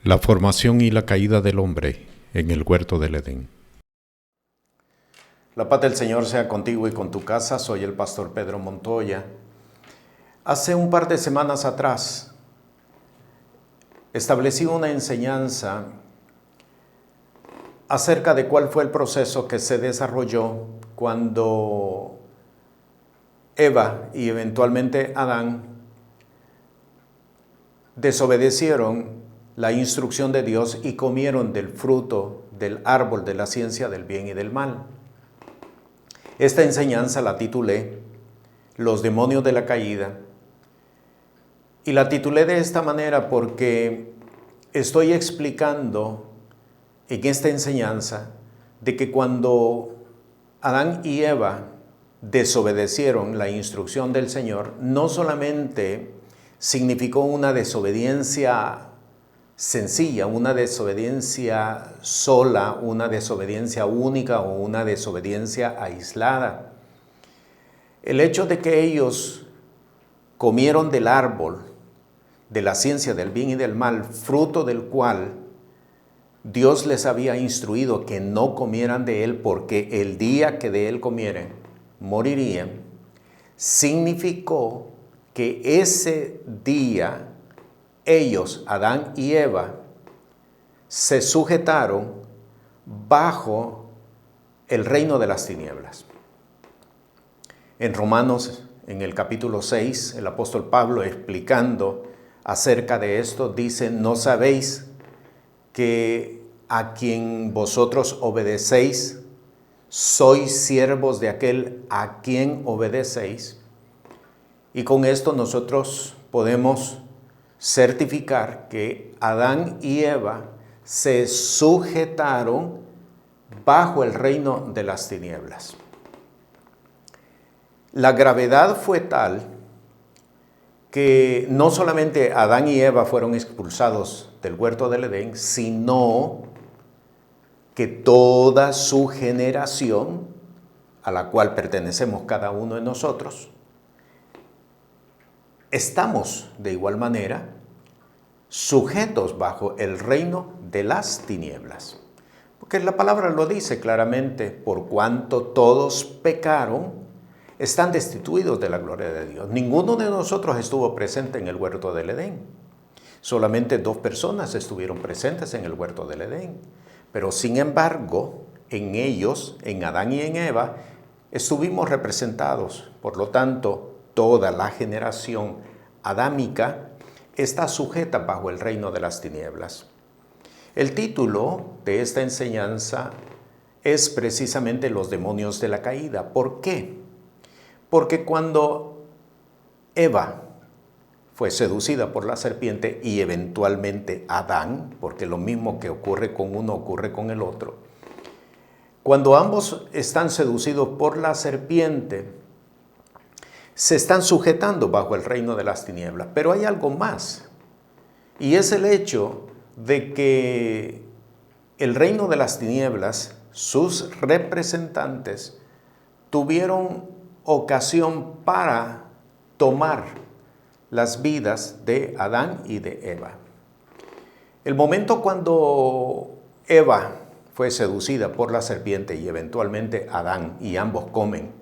La formación y la caída del hombre en el huerto del Edén. La paz del Señor sea contigo y con tu casa. Soy el pastor Pedro Montoya. Hace un par de semanas atrás establecí una enseñanza acerca de cuál fue el proceso que se desarrolló cuando Eva y eventualmente Adán desobedecieron la instrucción de Dios y comieron del fruto del árbol de la ciencia del bien y del mal. Esta enseñanza la titulé Los demonios de la caída, y la titulé de esta manera porque estoy explicando en esta enseñanza de que cuando Adán y Eva desobedecieron la instrucción del Señor, no solamente significó una desobediencia sencilla, una desobediencia sola, una desobediencia única o una desobediencia aislada. El hecho de que ellos comieron del árbol de la ciencia del bien y del mal, fruto del cual Dios les había instruido que no comieran de él porque el día que de él comieren morirían, significó que ese día ellos, Adán y Eva, se sujetaron bajo el reino de las tinieblas. En Romanos, en el capítulo 6, el apóstol Pablo, explicando acerca de esto, dice: ¿no sabéis que a quien vosotros obedecéis sois siervos de aquel a quien obedecéis? Y con esto nosotros podemos certificar que Adán y Eva se sujetaron bajo el reino de las tinieblas. La gravedad fue tal que no solamente Adán y Eva fueron expulsados del huerto del Edén, sino que toda su generación, a la cual pertenecemos cada uno de nosotros, estamos de igual manera sujetos bajo el reino de las tinieblas. Porque la palabra lo dice claramente: por cuanto todos pecaron, están destituidos de la gloria de Dios. Ninguno de nosotros estuvo presente en el huerto del Edén. Solamente 2 personas estuvieron presentes en el huerto del Edén. Pero sin embargo, en ellos, en Adán y en Eva, estuvimos representados. Por lo tanto, toda la generación adámica está sujeta bajo el reino de las tinieblas. El título de esta enseñanza es precisamente Los demonios de la caída. ¿Por qué? Porque cuando Eva fue seducida por la serpiente y eventualmente Adán, porque lo mismo que ocurre con uno ocurre con el otro, cuando ambos están seducidos por la serpiente, se están sujetando bajo el reino de las tinieblas. Pero hay algo más, y es el hecho de que el reino de las tinieblas, sus representantes, tuvieron ocasión para tomar las vidas de Adán y de Eva. El momento cuando Eva fue seducida por la serpiente y eventualmente Adán, y ambos comen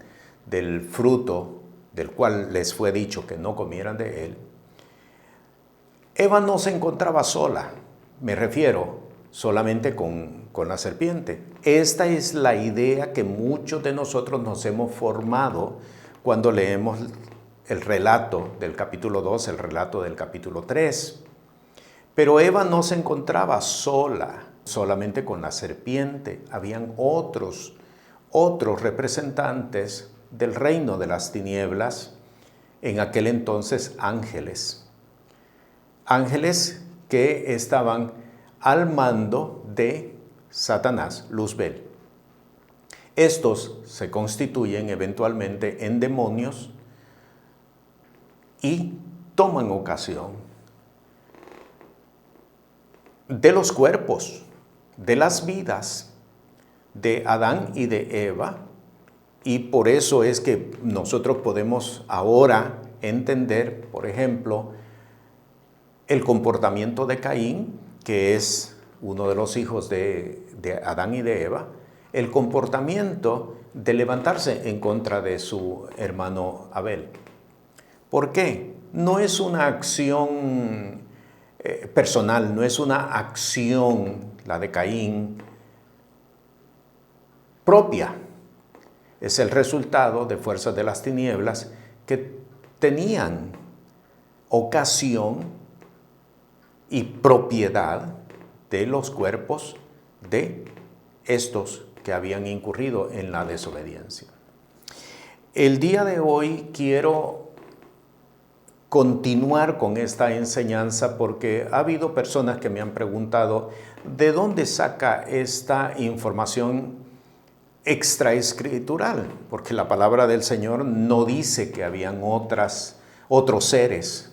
del fruto del cual les fue dicho que no comieran de él, Eva no se encontraba sola, me refiero solamente con la serpiente. Esta es la idea que muchos de nosotros nos hemos formado cuando leemos el relato del capítulo 2, el relato del capítulo 3. Pero Eva no se encontraba sola, solamente con la serpiente. Habían otros representantes del reino de las tinieblas, en aquel entonces ángeles. Ángeles que estaban al mando de Satanás, Luzbel. Estos se constituyen eventualmente en demonios y toman ocasión de los cuerpos, de las vidas de Adán y de Eva, y por eso es que nosotros podemos ahora entender, por ejemplo, el comportamiento de Caín que es uno de los hijos de Adán y de Eva, el comportamiento de levantarse en contra de su hermano Abel. ¿Por qué? No es una acción personal, no es una acción, la de Caín, propia. Es el resultado de fuerzas de las tinieblas que tenían ocasión y propiedad de los cuerpos de estos que habían incurrido en la desobediencia. El día de hoy quiero continuar con esta enseñanza porque ha habido personas que me han preguntado ¿de dónde saca esta información extraescritural? Porque la palabra del Señor no dice que habían otros seres,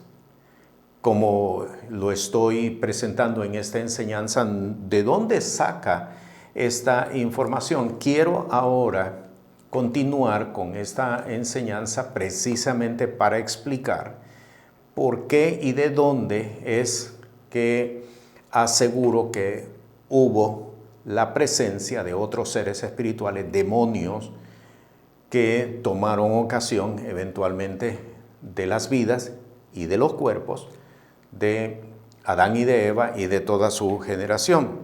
como lo estoy presentando en esta enseñanza. ¿De dónde saca esta información? Quiero ahora continuar con esta enseñanza precisamente para explicar por qué y de dónde es que aseguro que hubo la presencia de otros seres espirituales, demonios, que tomaron ocasión eventualmente de las vidas y de los cuerpos de Adán y de Eva y de toda su generación.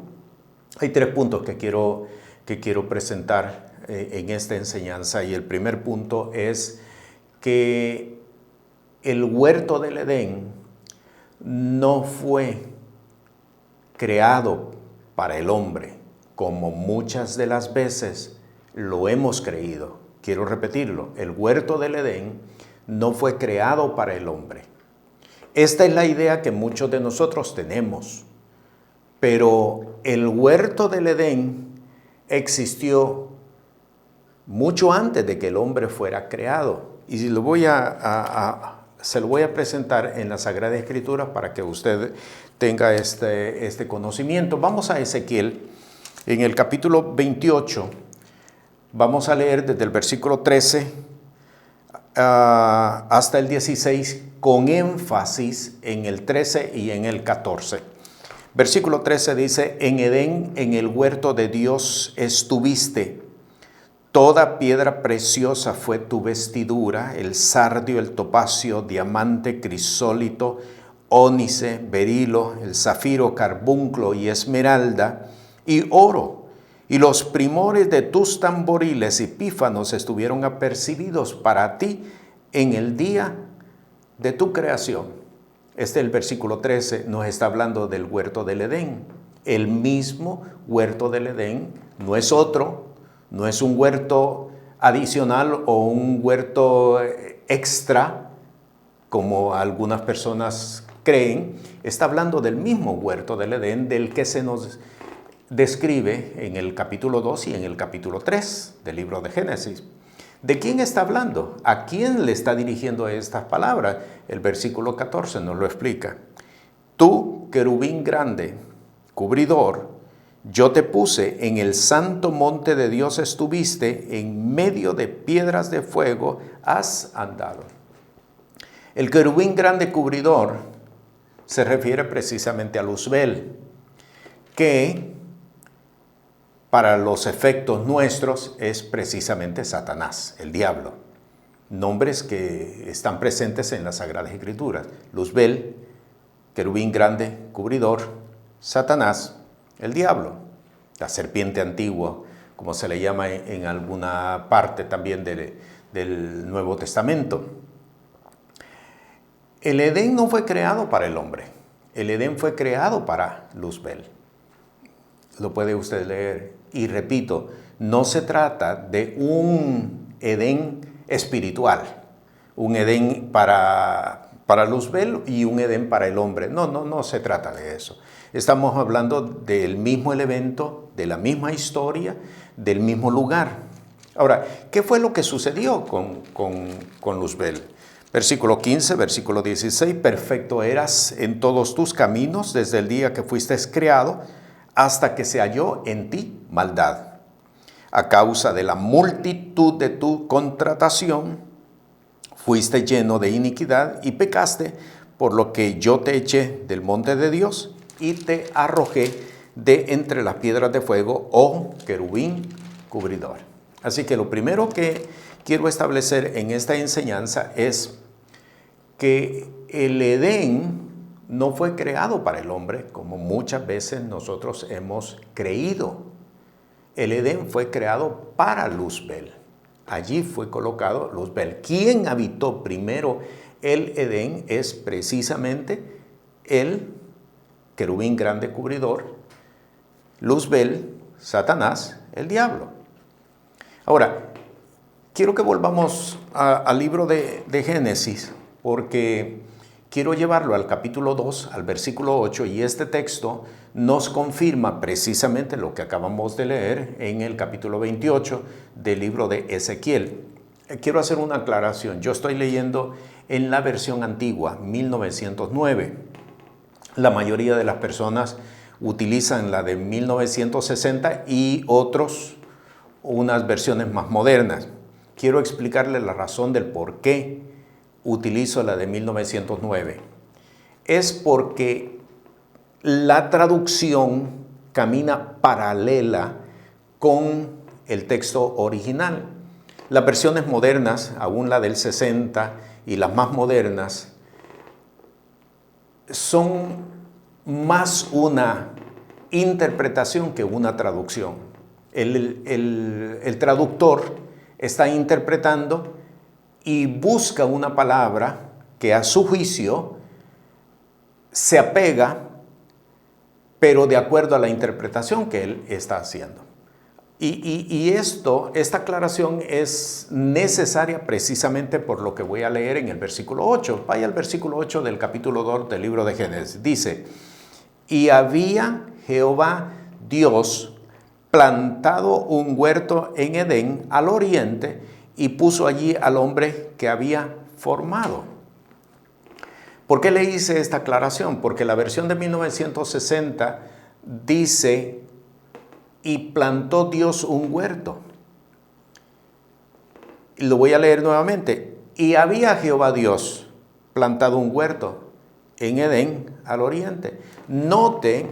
Hay 3 puntos que quiero presentar en esta enseñanza, y el primer punto es que el huerto del Edén no fue creado para el hombre, como muchas de las veces lo hemos creído. Quiero repetirlo, el huerto del Edén no fue creado para el hombre. Esta es la idea que muchos de nosotros tenemos, pero el huerto del Edén existió mucho antes de que el hombre fuera creado. Y se lo voy a presentar en la Sagrada Escritura para que usted tenga este conocimiento. Vamos a Ezequiel, en el capítulo 28, vamos a leer desde el versículo 13 hasta el 16, con énfasis en el 13 y en el 14. Versículo 13 dice: en Edén, en el huerto de Dios estuviste. Toda piedra preciosa fue tu vestidura, el sardio, el topacio, diamante, crisólito, ónice, berilo, el zafiro, carbunclo y esmeralda, y oro. Y los primores de tus tamboriles y pífanos estuvieron apercibidos para ti en el día de tu creación. El versículo 13 nos está hablando del huerto del Edén. El mismo huerto del Edén, no es otro. No es un huerto adicional o un huerto extra, como algunas personas creen. Está hablando del mismo huerto del Edén, del que se nos describe en el capítulo 2 y en el capítulo 3 del libro de Génesis. ¿De quién está hablando? ¿A quién le está dirigiendo estas palabras? El versículo 14 nos lo explica. Tú, querubín grande, cubridor, yo te puse en el santo monte de Dios estuviste, en medio de piedras de fuego has andado. El querubín grande cubridor se refiere precisamente a Luzbel, que para los efectos nuestros es precisamente Satanás, el diablo. Nombres que están presentes en las Sagradas Escrituras. Luzbel, querubín grande cubridor, Satanás, el diablo, la serpiente antigua, como se le llama en alguna parte también del Nuevo Testamento. El Edén no fue creado para el hombre, el Edén fue creado para Luzbel. Lo puede usted leer. Y repito, no se trata de un Edén espiritual, un Edén para Luzbel y un Edén para el hombre. No se trata de eso. Estamos hablando del mismo elemento, de la misma historia, del mismo lugar. Ahora, ¿qué fue lo que sucedió con Luzbel? Versículo 15, versículo 16, perfecto eras en todos tus caminos desde el día que fuiste creado hasta que se halló en ti maldad. A causa de la multitud de tu contratación, fuiste lleno de iniquidad y pecaste, por lo que yo te eché del monte de Dios y te arrojé de entre las piedras de fuego, oh querubín cubridor. Así que lo primero que quiero establecer en esta enseñanza es que el Edén no fue creado para el hombre, como muchas veces nosotros hemos creído. El Edén fue creado para Luzbel. Allí fue colocado Luzbel. ¿Quién habitó primero el Edén? Es precisamente el querubín grande cubridor, Luzbel, Satanás, el diablo. Ahora, quiero que volvamos al libro de Génesis, porque quiero llevarlo al capítulo 2, al versículo 8, y este texto nos confirma precisamente lo que acabamos de leer en el capítulo 28 del libro de Ezequiel. Quiero hacer una aclaración. Yo estoy leyendo en la versión antigua, 1909. La mayoría de las personas utilizan la de 1960 y otros unas versiones más modernas. Quiero explicarle la razón del por qué utilizo la de 1909. Es porque la traducción camina paralela con el texto original. Las versiones modernas, aún la del 60 y las más modernas, son más una interpretación que una traducción. El traductor está interpretando y busca una palabra que a su juicio se apega, pero de acuerdo a la interpretación que él está haciendo. Esta aclaración es necesaria precisamente por lo que voy a leer en el versículo 8. Vaya al versículo 8 del capítulo 2 del libro de Génesis. Dice, y había Jehová Dios plantado un huerto en Edén al oriente y puso allí al hombre que había formado. ¿Por qué le hice esta aclaración? Porque la versión de 1960 dice, y plantó Dios un huerto. Lo voy a leer nuevamente. Y había Jehová Dios plantado un huerto en Edén al oriente. Note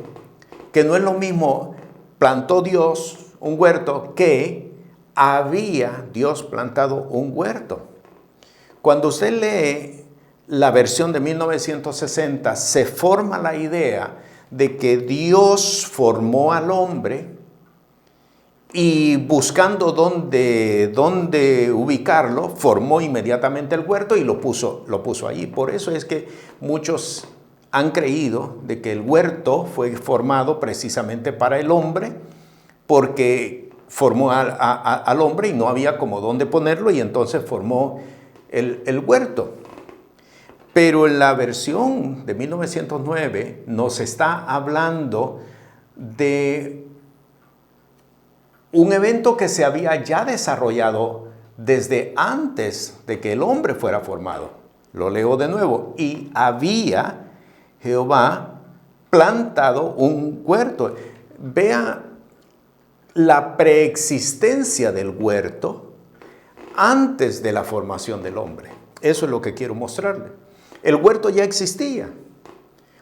que no es lo mismo plantó Dios un huerto que había Dios plantado un huerto. Cuando usted lee la versión de 1960, se forma la idea de que Dios formó al hombre y buscando dónde ubicarlo, formó inmediatamente el huerto y lo puso allí. Por eso es que muchos han creído de que el huerto fue formado precisamente para el hombre, porque formó al hombre y no había como dónde ponerlo, y entonces formó el huerto. Pero en la versión de 1909 nos está hablando de un evento que se había ya desarrollado desde antes de que el hombre fuera formado. Lo leo de nuevo. Y había Jehová plantado un huerto. Vea la preexistencia del huerto antes de la formación del hombre. Eso es lo que quiero mostrarle. El huerto ya existía.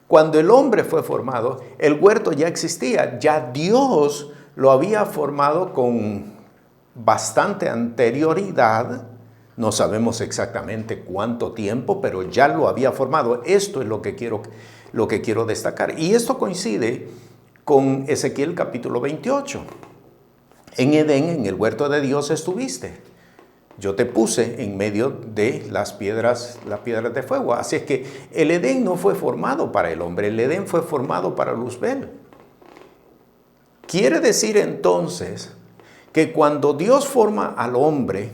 Cuando el hombre fue formado, el huerto ya existía. Ya Dios lo había formado con bastante anterioridad. No sabemos exactamente cuánto tiempo, pero ya lo había formado. Esto es lo que quiero destacar. Y esto coincide con Ezequiel capítulo 28. En Edén, en el huerto de Dios estuviste. Yo te puse en medio de las piedras de fuego. Así es que el Edén no fue formado para el hombre. El Edén fue formado para Luzbel. Quiere decir entonces que cuando Dios forma al hombre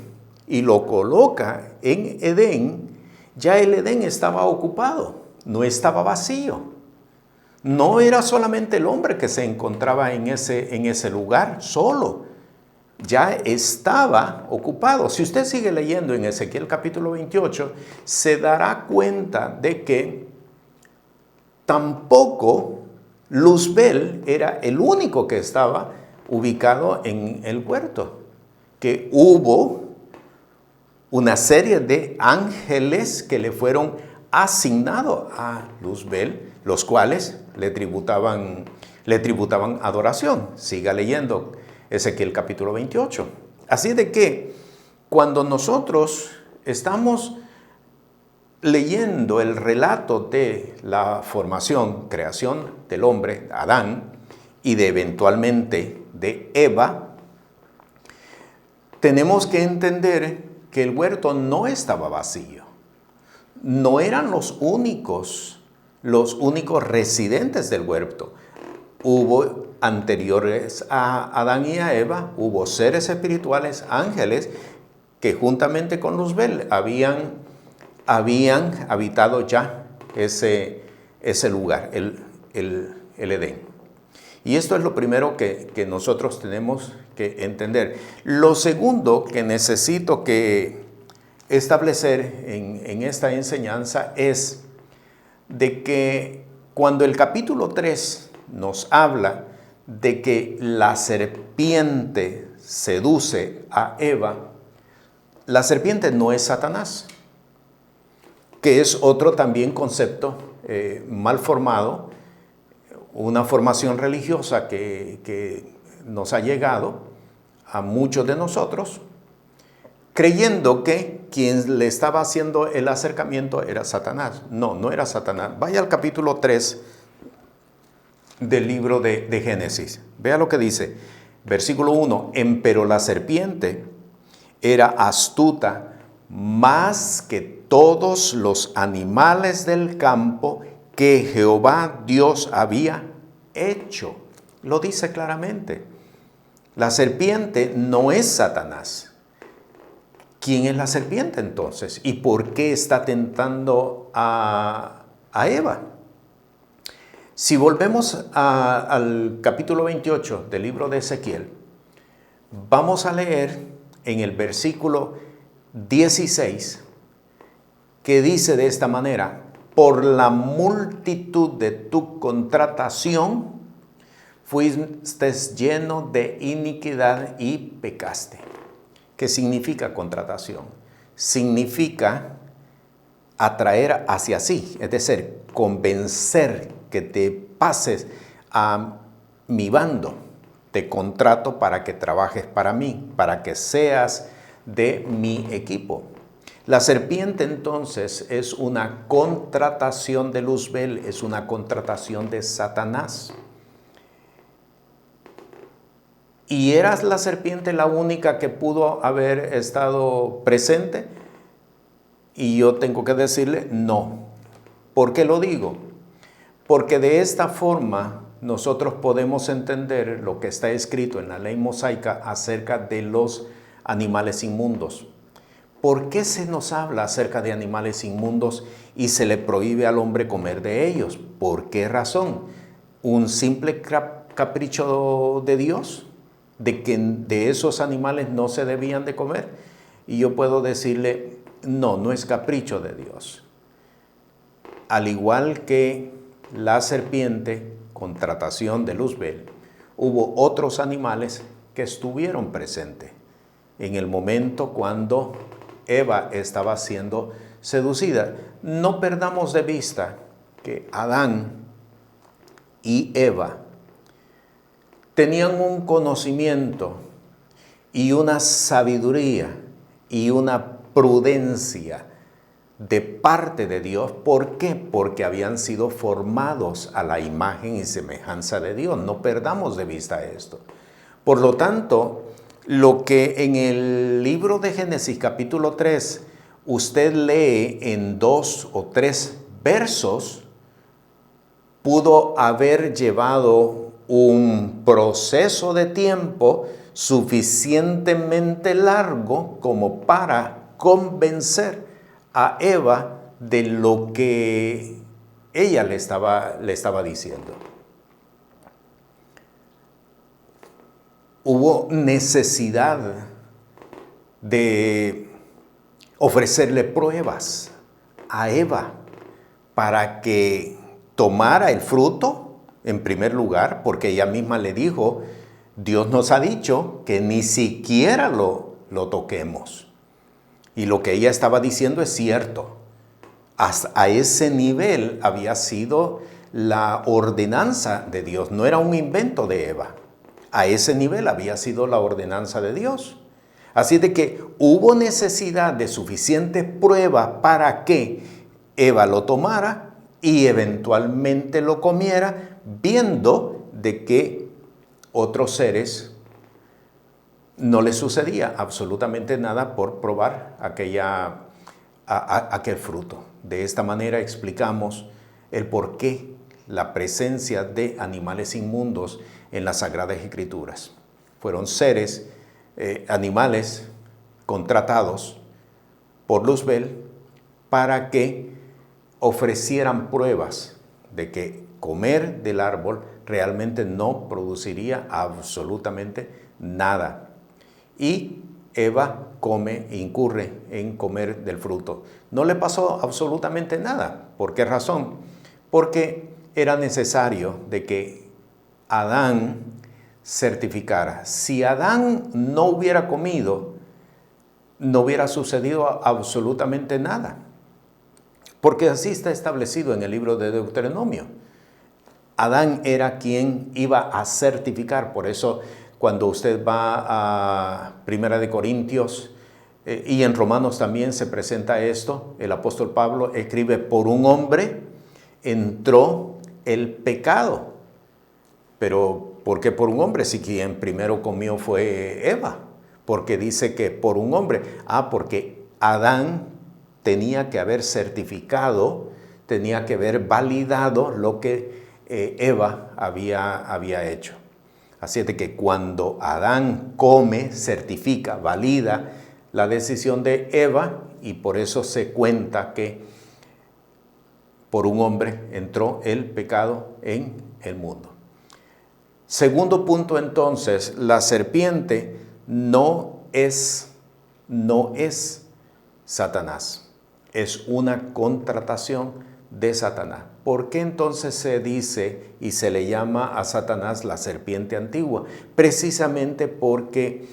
y lo coloca en Edén, ya el Edén estaba ocupado, no estaba vacío. No era solamente el hombre que se encontraba en ese lugar solo, ya estaba ocupado. Si usted sigue leyendo en Ezequiel capítulo 28, se dará cuenta de que tampoco Luzbel era el único que estaba ubicado en el huerto, que hubo una serie de ángeles que le fueron asignado a Luzbel, los cuales le tributaban adoración. Siga leyendo Ezequiel capítulo 28. Así de que cuando nosotros estamos leyendo el relato de la formación, creación del hombre, Adán, y de eventualmente de Eva, tenemos que entender que el huerto no estaba vacío. No eran los únicos residentes del huerto. Hubo anteriores a Adán y a Eva, hubo seres espirituales, ángeles, que juntamente con Luzbel habían habitado ya ese lugar, el Edén. Y esto es lo primero que nosotros tenemos que entender. Lo segundo que necesito que establecer en esta enseñanza es de que cuando el capítulo 3 nos habla de que la serpiente seduce a Eva, la serpiente no es Satanás, que es otro también concepto mal formado, una formación religiosa que nos ha llegado a muchos de nosotros, creyendo que quien le estaba haciendo el acercamiento era Satanás. No era Satanás. Vaya al capítulo 3 del libro de Génesis. Vea lo que dice. Versículo 1. Empero la serpiente era astuta más que todos los animales del campo que Jehová Dios había hecho. Lo dice claramente. La serpiente no es Satanás. ¿Quién es la serpiente entonces? ¿Y por qué está tentando a Eva? Si volvemos al capítulo 28 del libro de Ezequiel, vamos a leer en el versículo 16 que dice de esta manera: por la multitud de tu contratación fuiste lleno de iniquidad y pecaste. ¿Qué significa contratación? Significa atraer hacia sí, es decir, convencer que te pases a mi bando. Te contrato para que trabajes para mí, para que seas de mi equipo. La serpiente entonces es una contratación de Luzbel, es una contratación de Satanás. ¿Y era la serpiente la única que pudo haber estado presente? Y yo tengo que decirle no. ¿Por qué lo digo? Porque de esta forma nosotros podemos entender lo que está escrito en la ley mosaica acerca de los animales inmundos. ¿Por qué se nos habla acerca de animales inmundos y se le prohíbe al hombre comer de ellos? ¿Por qué razón? ¿Un simple capricho de Dios? ¿De que de esos animales no se debían de comer? Y yo puedo decirle, no es capricho de Dios. Al igual que la serpiente, contratación de Luzbel, hubo otros animales que estuvieron presentes en el momento cuando Eva estaba siendo seducida. No perdamos de vista que Adán y Eva tenían un conocimiento y una sabiduría y una prudencia de parte de Dios. ¿Por qué? Porque habían sido formados a la imagen y semejanza de Dios. No perdamos de vista esto. Por lo tanto, lo que en el libro de Génesis capítulo 3 usted lee en 2 o 3 versos, pudo haber llevado un proceso de tiempo suficientemente largo como para convencer a Eva de lo que ella le estaba diciendo. Hubo necesidad de ofrecerle pruebas a Eva para que tomara el fruto, en primer lugar, porque ella misma le dijo, Dios nos ha dicho que ni siquiera lo toquemos. Y lo que ella estaba diciendo es cierto. Hasta a ese nivel había sido la ordenanza de Dios, no era un invento de Eva. A ese nivel había sido la ordenanza de Dios. Así de que hubo necesidad de suficiente prueba para que Eva lo tomara y eventualmente lo comiera, viendo de que otros seres no les sucedía absolutamente nada por probar aquel fruto. De esta manera explicamos el por qué la presencia de animales inmundos en las Sagradas Escrituras. Fueron seres, animales contratados por Luzbel para que ofrecieran pruebas de que comer del árbol realmente no produciría absolutamente nada. Y Eva incurre en comer del fruto. No le pasó absolutamente nada. ¿Por qué razón? Porque era necesario de que Adán certificara. Si Adán no hubiera comido, no hubiera sucedido absolutamente nada. Porque así está establecido en el libro de Deuteronomio. Adán era quien iba a certificar. Por eso, cuando usted va a 1 Corintios y en Romanos también se presenta esto, el apóstol Pablo escribe: por un hombre entró el pecado. Pero ¿por qué por un hombre? Si quien primero comió fue Eva. Porque dice que por un hombre. Porque Adán tenía que haber certificado, tenía que haber validado lo que Eva había hecho. Así es de que cuando Adán come, certifica, valida la decisión de Eva, y por eso se cuenta que por un hombre entró el pecado en el mundo. Segundo punto, entonces, la serpiente no es Satanás, es una contratación de Satanás. ¿Por qué entonces se dice y se le llama a Satanás la serpiente antigua? Precisamente porque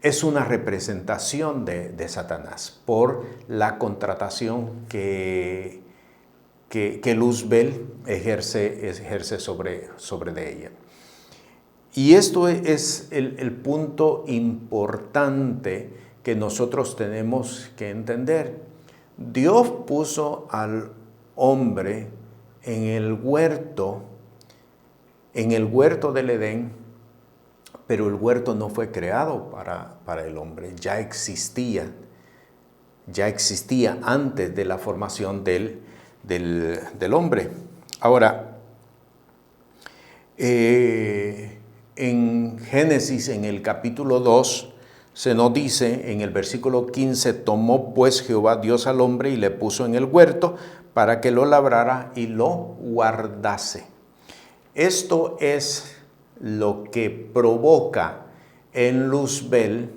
es una representación de Satanás por la contratación que Luzbel ejerce sobre de ella. Y esto es el punto importante que nosotros tenemos que entender. Dios puso al hombre en el huerto del Edén, pero el huerto no fue creado para el hombre, ya existía antes de la formación del hombre. Ahora, en Génesis, en el capítulo 2, se nos dice en el versículo 15: tomó pues Jehová Dios al hombre y le puso en el huerto para que lo labrara y lo guardase. Esto es lo que provoca en Luzbel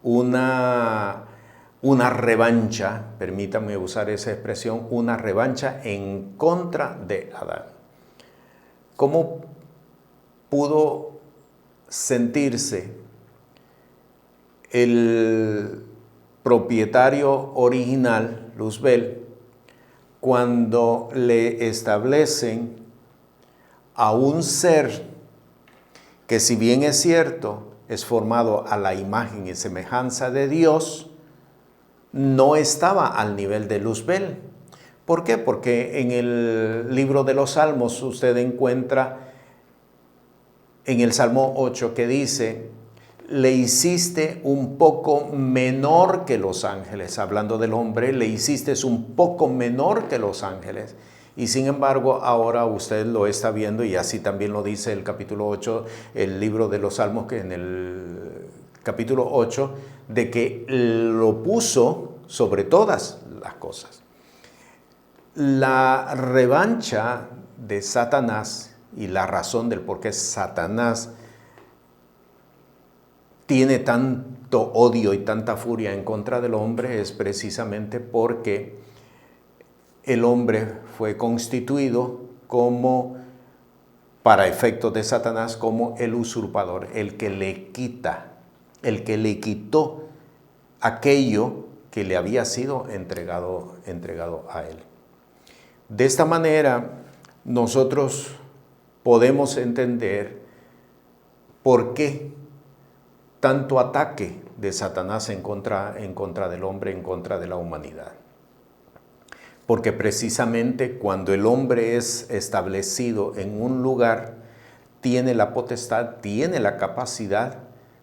una revancha, permítanme usar esa expresión, una revancha en contra de Adán. ¿Cómo pudo sentirse el propietario original, Luzbel, cuando le establecen a un ser que, si bien es cierto, es formado a la imagen y semejanza de Dios, no estaba al nivel de Luzbel? ¿Por qué? Porque en el libro de los Salmos usted encuentra en el Salmo 8 que dice: le hiciste un poco menor que los ángeles. Hablando del hombre, le hiciste un poco menor que los ángeles. Y sin embargo, ahora usted lo está viendo, y así también lo dice el capítulo 8, el libro de los Salmos, que en el capítulo 8, de que lo puso sobre todas las cosas. La revancha de Satanás y la razón del por qué Satanás tiene tanto odio y tanta furia en contra del hombre es precisamente porque el hombre fue constituido como, para efectos de Satanás, como el usurpador, el que le quitó aquello que le había sido entregado a él. De esta manera, nosotros podemos entender por qué tanto ataque de Satanás en contra del hombre, en contra de la humanidad. Porque precisamente cuando el hombre es establecido en un lugar, tiene la potestad, tiene la capacidad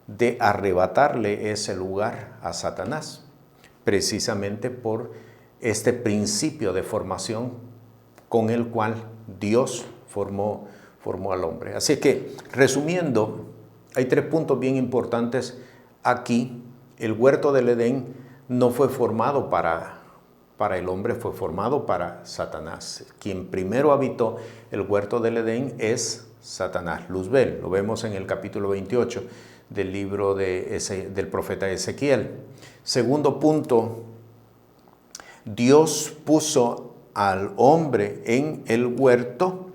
de arrebatarle ese lugar a Satanás, precisamente por este principio de formación con el cual Dios formó al hombre. Así que, resumiendo, hay 3 puntos bien importantes aquí. El huerto del Edén no fue formado para el hombre, fue formado para Satanás. Quien primero habitó el huerto del Edén es Satanás, Luzbel. Lo vemos en el capítulo 28 del libro del profeta Ezequiel. Segundo punto, Dios puso al hombre en el huerto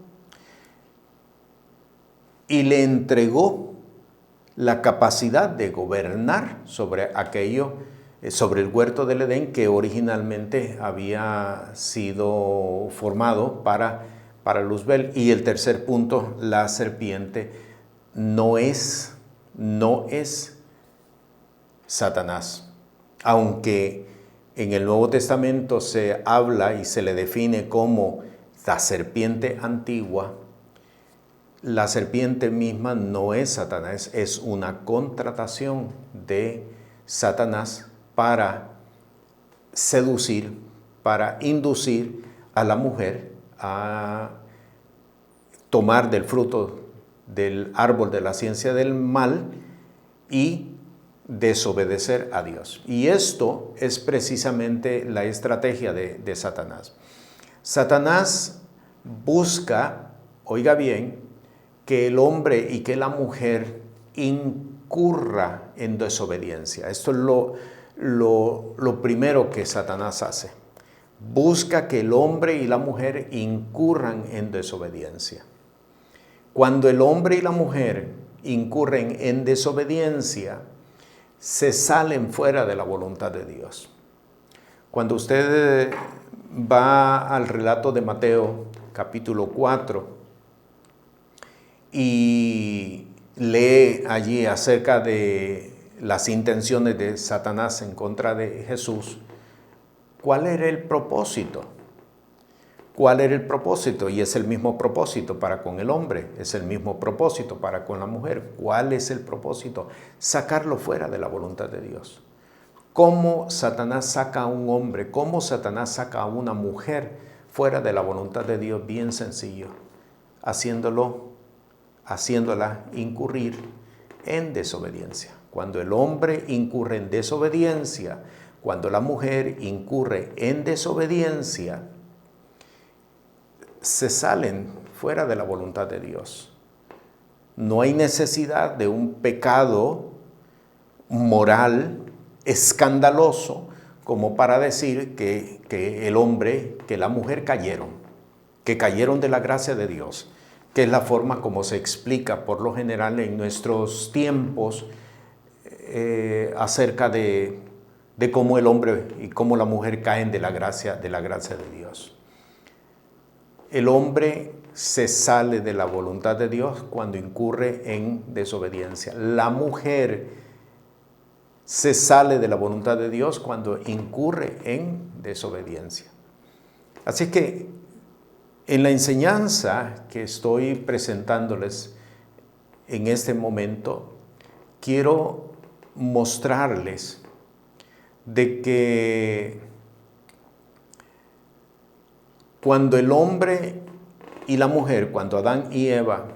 y le entregó la capacidad de gobernar sobre el huerto del Edén que originalmente había sido formado para Luzbel. Y el tercer punto, la serpiente no es Satanás. Aunque en el Nuevo Testamento se habla y se le define como la serpiente antigua, la serpiente misma no es Satanás, es una contratación de Satanás para seducir, para inducir a la mujer a tomar del fruto del árbol de la ciencia del mal y desobedecer a Dios. Y esto es precisamente la estrategia de Satanás. Satanás busca, oiga bien, que el hombre y que la mujer incurra en desobediencia. Esto es lo primero que Satanás hace. Busca que el hombre y la mujer incurran en desobediencia. Cuando el hombre y la mujer incurren en desobediencia, se salen fuera de la voluntad de Dios. Cuando usted va al relato de Mateo, capítulo 4, y lee allí acerca de las intenciones de Satanás en contra de Jesús, ¿cuál era el propósito? ¿Cuál era el propósito? Y es el mismo propósito para con el hombre, es el mismo propósito para con la mujer. ¿Cuál es el propósito? Sacarlo fuera de la voluntad de Dios. ¿Cómo Satanás saca a un hombre? ¿Cómo Satanás saca a una mujer fuera de la voluntad de Dios? Bien sencillo, haciéndola incurrir en desobediencia. Cuando el hombre incurre en desobediencia, cuando la mujer incurre en desobediencia, se salen fuera de la voluntad de Dios. No hay necesidad de un pecado moral escandaloso como para decir que el hombre, que la mujer que cayeron de la gracia de Dios, que es la forma como se explica por lo general en nuestros tiempos acerca de cómo el hombre y cómo la mujer caen de la gracia de Dios. El hombre se sale de la voluntad de Dios cuando incurre en desobediencia. La mujer se sale de la voluntad de Dios cuando incurre en desobediencia. Así que en la enseñanza que estoy presentándoles en este momento, quiero mostrarles de que cuando el hombre y la mujer, cuando Adán y Eva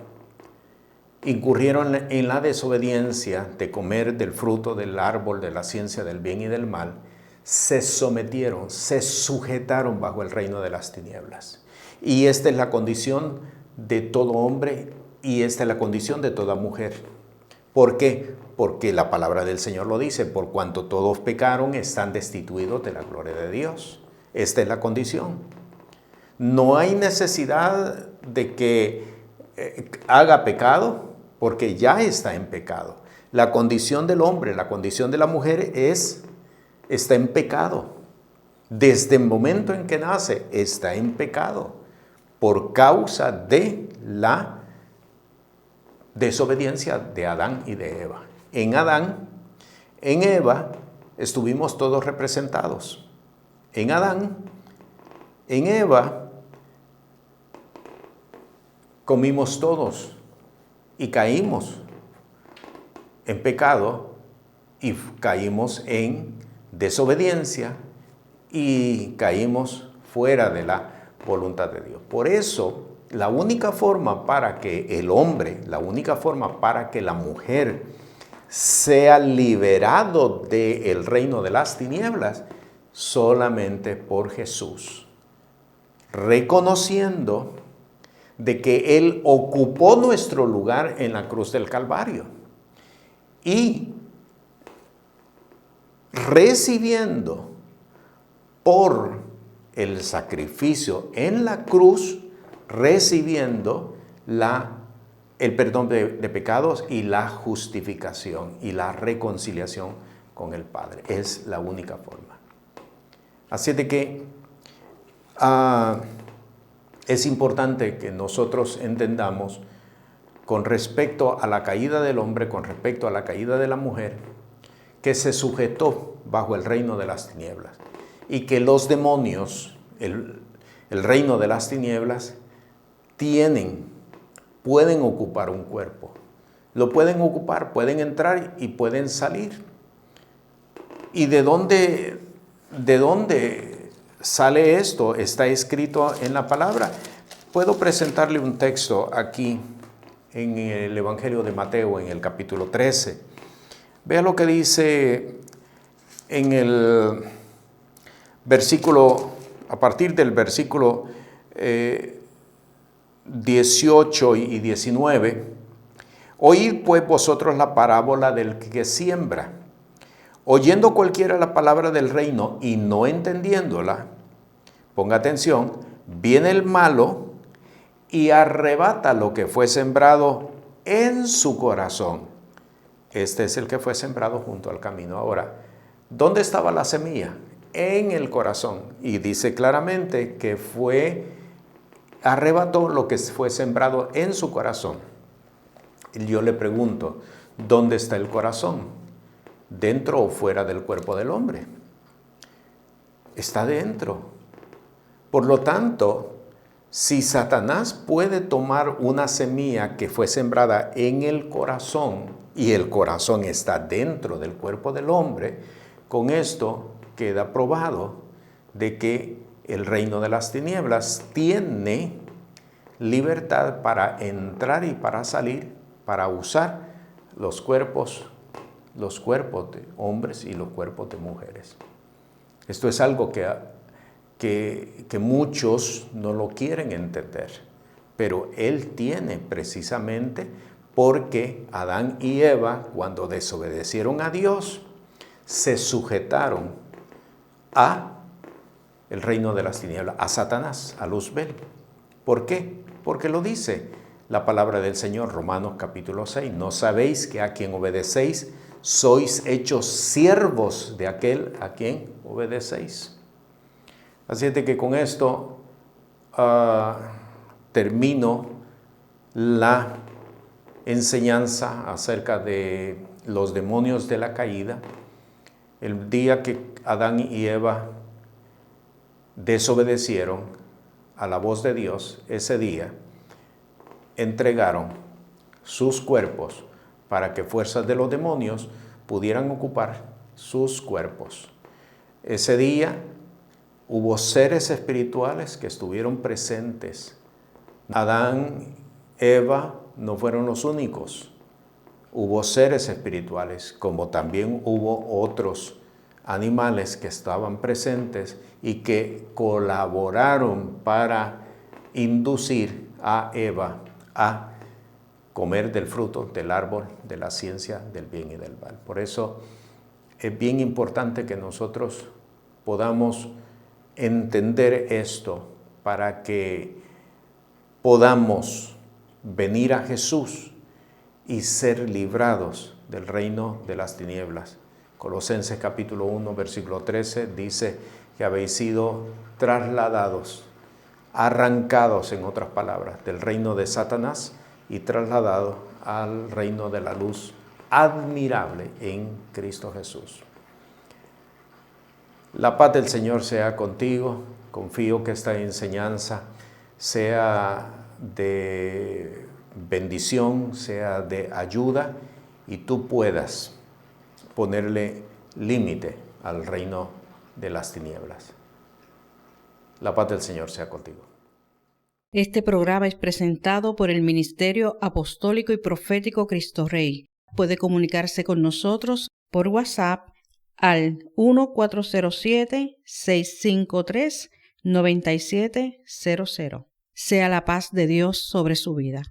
incurrieron en la desobediencia de comer del fruto del árbol de la ciencia del bien y del mal, se sometieron, se sujetaron bajo el reino de las tinieblas. Y esta es la condición de todo hombre y esta es la condición de toda mujer. ¿Por qué? Porque la palabra del Señor lo dice, por cuanto todos pecaron, están destituidos de la gloria de Dios. Esta es la condición. No hay necesidad de que haga pecado, porque ya está en pecado. La condición del hombre, la condición de la mujer es está en pecado. Desde el momento en que nace, está en pecado por causa de la desobediencia de Adán y de Eva. En Adán, en Eva, estuvimos todos representados. En Adán, en Eva, comimos todos y caímos en pecado y caímos en desobediencia y caímos fuera de la voluntad de Dios. Por eso, la única forma para que el hombre, la única forma para que la mujer sea liberado del reino de las tinieblas, solamente por Jesús, reconociendo de que Él ocupó nuestro lugar en la cruz del Calvario y recibiendo por el sacrificio en la cruz, recibiendo el perdón de pecados y la justificación y la reconciliación con el Padre. Es la única forma. Así de que es importante que nosotros entendamos con respecto a la caída del hombre, con respecto a la caída de la mujer, que se sujetó bajo el reino de las tinieblas y que los demonios, el reino de las tinieblas, pueden ocupar un cuerpo. Lo pueden ocupar, pueden entrar y pueden salir. ¿Y de dónde sale esto? Está escrito en la palabra. Puedo presentarle un texto aquí en el Evangelio de Mateo, en el capítulo 13. Vea lo que dice en el versículo, a partir del versículo 18 y 19. Oíd pues vosotros la parábola del que siembra. Oyendo cualquiera la palabra del reino y no entendiéndola, ponga atención, viene el malo y arrebata lo que fue sembrado en su corazón. Este es el que fue sembrado junto al camino. Ahora, ¿dónde estaba la semilla? En el corazón. Y dice claramente que arrebató lo que fue sembrado en su corazón. Y yo le pregunto, ¿dónde está el corazón? ¿Dentro o fuera del cuerpo del hombre? Está dentro. Por lo tanto, si Satanás puede tomar una semilla que fue sembrada en el corazón y el corazón está dentro del cuerpo del hombre, con esto queda probado de que el reino de las tinieblas tiene libertad para entrar y para salir, para usar los cuerpos de hombres y los cuerpos de mujeres. Esto es algo que muchos no lo quieren entender, pero Él tiene precisamente porque Adán y Eva, cuando desobedecieron a Dios, se sujetaron a el reino de las tinieblas, a Satanás, a Luzbel. ¿Por qué? Porque lo dice la palabra del Señor, Romanos capítulo 6. ¿No sabéis que a quien obedecéis sois hechos siervos de aquel a quien obedecéis? Así es de que con esto termino la enseñanza acerca de los demonios de la caída. El día que Adán y Eva desobedecieron a la voz de Dios, ese día entregaron sus cuerpos para que fuerzas de los demonios pudieran ocupar sus cuerpos. Ese día hubo seres espirituales que estuvieron presentes. Adán, Eva no fueron los únicos. Hubo seres espirituales, como también hubo otros animales que estaban presentes y que colaboraron para inducir a Eva a comer del fruto del árbol de la ciencia del bien y del mal. Por eso es bien importante que nosotros podamos entender esto para que podamos venir a Jesús y ser librados del reino de las tinieblas Colosenses capítulo 1, versículo 13 dice que habéis sido trasladados, arrancados, en otras palabras, del reino de Satanás y trasladados al reino de la luz admirable en Cristo Jesús. La paz del Señor sea contigo. Confío que esta enseñanza sea de bendición, sea de ayuda y tú puedas ponerle límite al reino de las tinieblas. La paz del Señor sea contigo. Este programa es presentado por el Ministerio Apostólico y Profético Cristo Rey. Puede comunicarse con nosotros por WhatsApp al 1407-653-9700. Sea la paz de Dios sobre su vida.